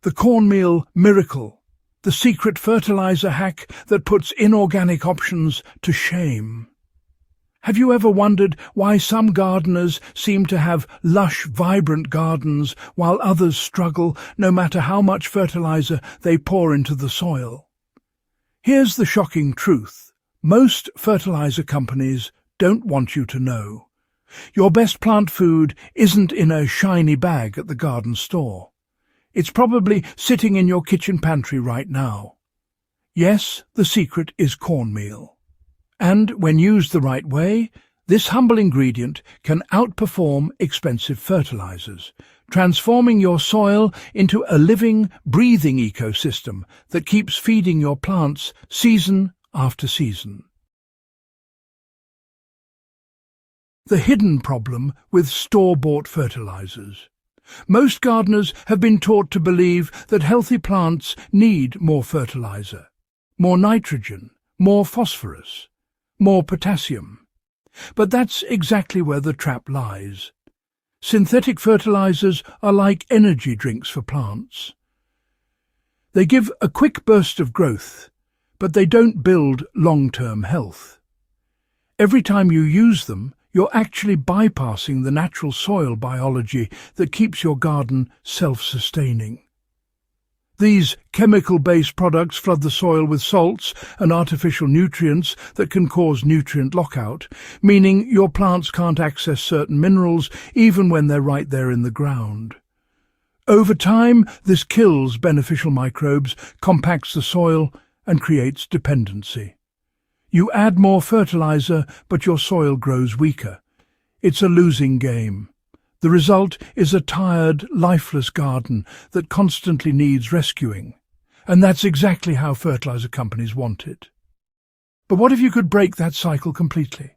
The cornmeal miracle, the secret fertilizer hack that puts inorganic options to shame. Have you ever wondered why some gardeners seem to have lush, vibrant gardens while others struggle no matter how much fertilizer they pour into the soil? Here's the shocking truth. Most fertilizer companies don't want you to know. Your best plant food isn't in a shiny bag at the garden store. It's probably sitting in your kitchen pantry right now. Yes, the secret is cornmeal. And when used the right way, this humble ingredient can outperform expensive fertilizers, transforming your soil into a living, breathing ecosystem that keeps feeding your plants season after season. The hidden problem with store-bought fertilizers. Most gardeners have been taught to believe that healthy plants need more fertilizer, more nitrogen, more phosphorus, more potassium. But that's exactly where the trap lies. Synthetic fertilizers are like energy drinks for plants. They give a quick burst of growth, but they don't build long-term health. Every time you use them, you're actually bypassing the natural soil biology that keeps your garden self-sustaining. These chemical-based products flood the soil with salts and artificial nutrients that can cause nutrient lockout, meaning your plants can't access certain minerals even when they're right there in the ground. Over time, this kills beneficial microbes, compacts the soil, and creates dependency. You add more fertilizer, but your soil grows weaker. It's a losing game. The result is a tired, lifeless garden that constantly needs rescuing. And that's exactly how fertilizer companies want it. But what if you could break that cycle completely?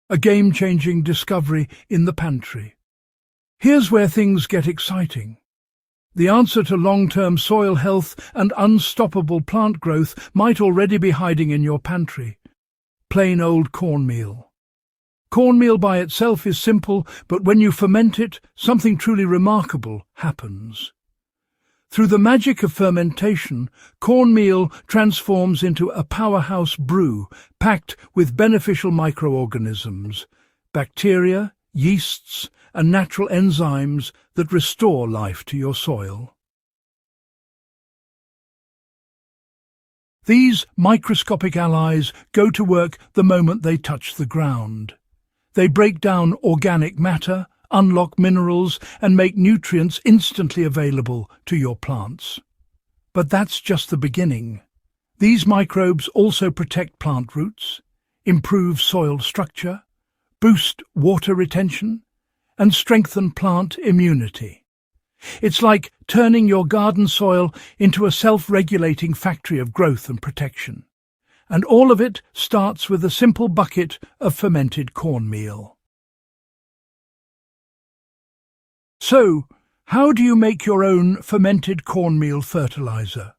A game-changing discovery in the pantry. Here's where things get exciting. The answer to long-term soil health and unstoppable plant growth might already be hiding in your pantry. Plain old cornmeal. Cornmeal by itself is simple, but when you ferment it, something truly remarkable happens. Through the magic of fermentation, cornmeal transforms into a powerhouse brew packed with beneficial microorganisms, bacteria, yeasts, and natural enzymes that restore life to your soil. These microscopic allies go to work the moment they touch the ground. They break down organic matter, unlock minerals, and make nutrients instantly available to your plants. But that's just the beginning. These microbes also protect plant roots, improve soil structure, boost water retention, and strengthen plant immunity. It's like turning your garden soil into a self-regulating factory of growth and protection. And all of it starts with a simple bucket of fermented cornmeal. So, how do you make your own fermented cornmeal fertilizer?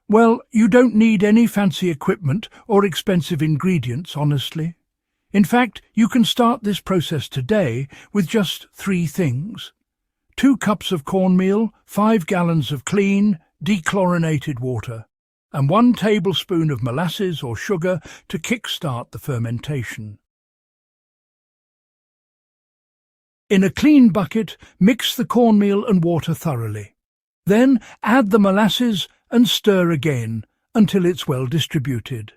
Well, you don't need any fancy equipment or expensive ingredients, honestly. In fact, you can start this process today with just 3 things. 2 cups of cornmeal, 5 gallons of clean, dechlorinated water, and 1 tablespoon of molasses or sugar to kickstart the fermentation. In a clean bucket, mix the cornmeal and water thoroughly. Then add the molasses and stir again until it's well distributed.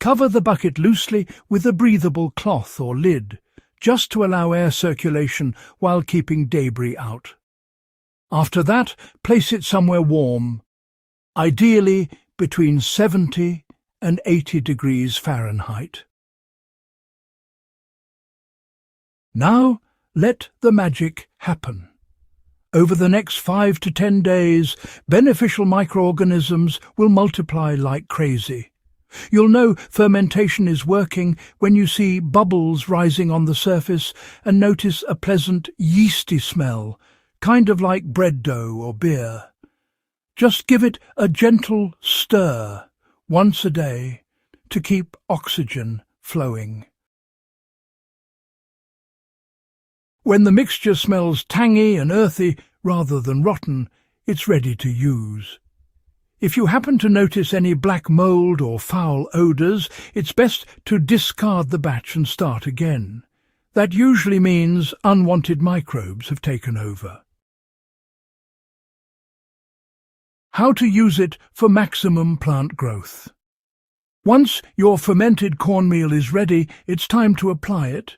Cover the bucket loosely with a breathable cloth or lid, just to allow air circulation while keeping debris out. After that, place it somewhere warm, ideally between 70 and 80 degrees Fahrenheit. Now, let the magic happen. Over the next 5 to 10 days, beneficial microorganisms will multiply like crazy. You'll know fermentation is working when you see bubbles rising on the surface and notice a pleasant yeasty smell, kind of like bread dough or beer. Just give it a gentle stir once a day to keep oxygen flowing. When the mixture smells tangy and earthy rather than rotten, it's ready to use. If you happen to notice any black mould or foul odours, it's best to discard the batch and start again. That usually means unwanted microbes have taken over. How to use it for maximum plant growth. Once your fermented cornmeal is ready, it's time to apply it.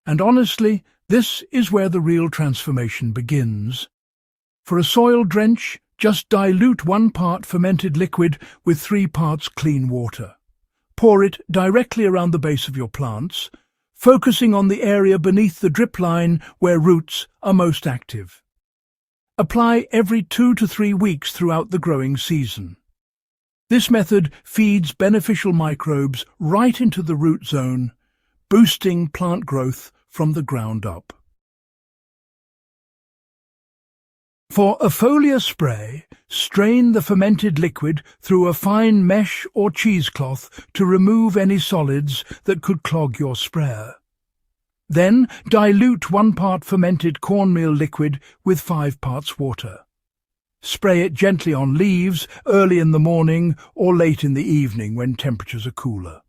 And honestly, this is where the real transformation begins. For a soil drench, just dilute 1 part fermented liquid with 3 parts clean water. Pour it directly around the base of your plants, focusing on the area beneath the drip line where roots are most active. Apply every 2 to 3 weeks throughout the growing season. This method feeds beneficial microbes right into the root zone, boosting plant growth from the ground up. For a foliar spray, strain the fermented liquid through a fine mesh or cheesecloth to remove any solids that could clog your sprayer. Then dilute 1 part fermented cornmeal liquid with 5 parts water. Spray it gently on leaves early in the morning or late in the evening when temperatures are cooler.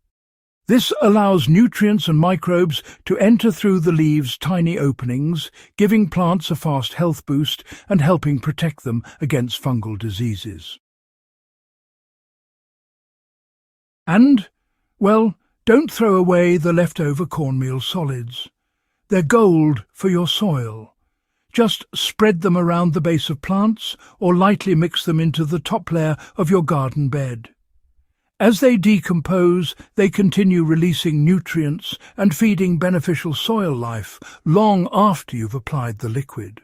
This allows nutrients and microbes to enter through the leaves' tiny openings, giving plants a fast health boost and helping protect them against fungal diseases. And, well, don't throw away the leftover cornmeal solids. They're gold for your soil. Just spread them around the base of plants or lightly mix them into the top layer of your garden bed. As they decompose, they continue releasing nutrients and feeding beneficial soil life long after you've applied the liquid.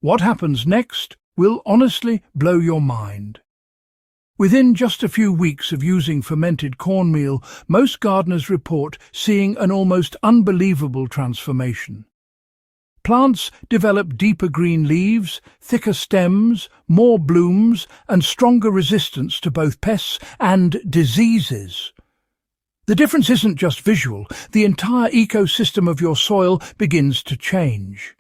What happens next will honestly blow your mind. Within just a few weeks of using fermented cornmeal, most gardeners report seeing an almost unbelievable transformation. Plants develop deeper green leaves, thicker stems, more blooms, and stronger resistance to both pests and diseases. The difference isn't just visual. The entire ecosystem of your soil begins to change.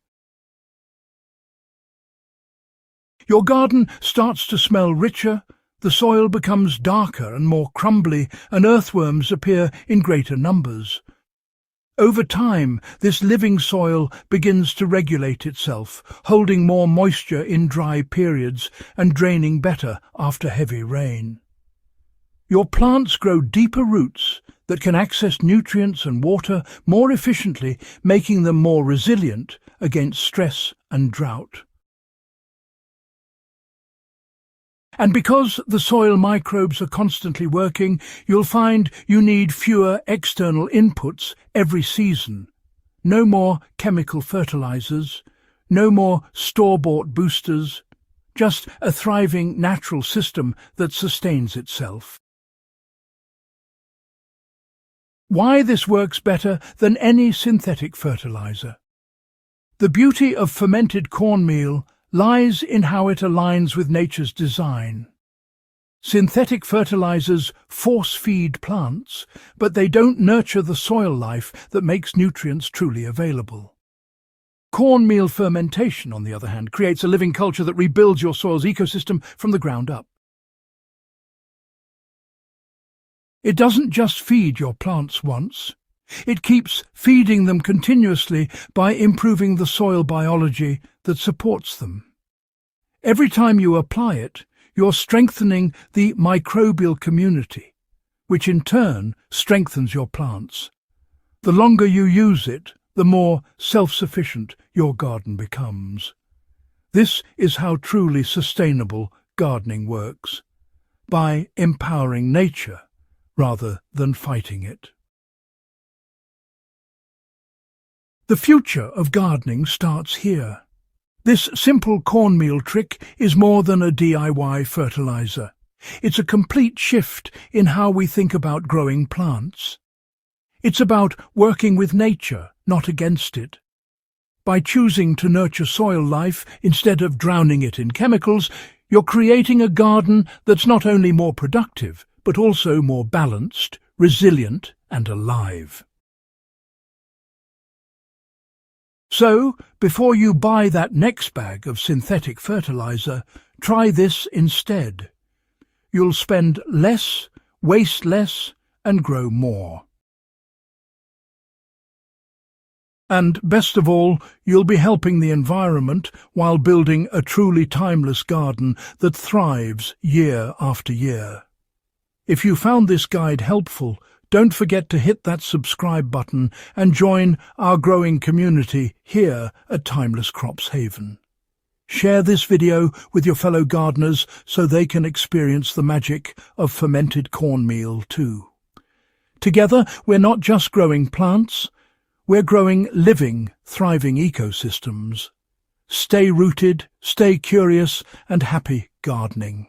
Your garden starts to smell richer, the soil becomes darker and more crumbly, and earthworms appear in greater numbers. Over time, this living soil begins to regulate itself, holding more moisture in dry periods and draining better after heavy rain. Your plants grow deeper roots that can access nutrients and water more efficiently, making them more resilient against stress and drought. And because the soil microbes are constantly working, you'll find you need fewer external inputs every season. No more chemical fertilizers, no more store-bought boosters, just a thriving natural system that sustains itself. Why this works better than any synthetic fertilizer? The beauty of fermented cornmeal lies in how it aligns with nature's design. Synthetic fertilizers force-feed plants, but they don't nurture the soil life that makes nutrients truly available. Cornmeal fermentation, on the other hand, creates a living culture that rebuilds your soil's ecosystem from the ground up. It doesn't just feed your plants once. It keeps feeding them continuously by improving the soil biology that supports them. Every time you apply it, you're strengthening the microbial community, which in turn strengthens your plants. The longer you use it, the more self-sufficient your garden becomes. This is how truly sustainable gardening works, by empowering nature rather than fighting it. The future of gardening starts here. This simple cornmeal trick is more than a DIY fertilizer. It's a complete shift in how we think about growing plants. It's about working with nature, not against it. By choosing to nurture soil life instead of drowning it in chemicals, you're creating a garden that's not only more productive, but also more balanced, resilient, and alive. So, before you buy that next bag of synthetic fertilizer, try this instead. You'll spend less, waste less, and grow more. And best of all, you'll be helping the environment while building a truly timeless garden that thrives year after year. If you found this guide helpful, don't forget to hit that subscribe button and join our growing community here at Timeless Crops Haven. Share this video with your fellow gardeners so they can experience the magic of fermented cornmeal too. Together, we're not just growing plants, we're growing living, thriving ecosystems. Stay rooted, stay curious, and happy gardening.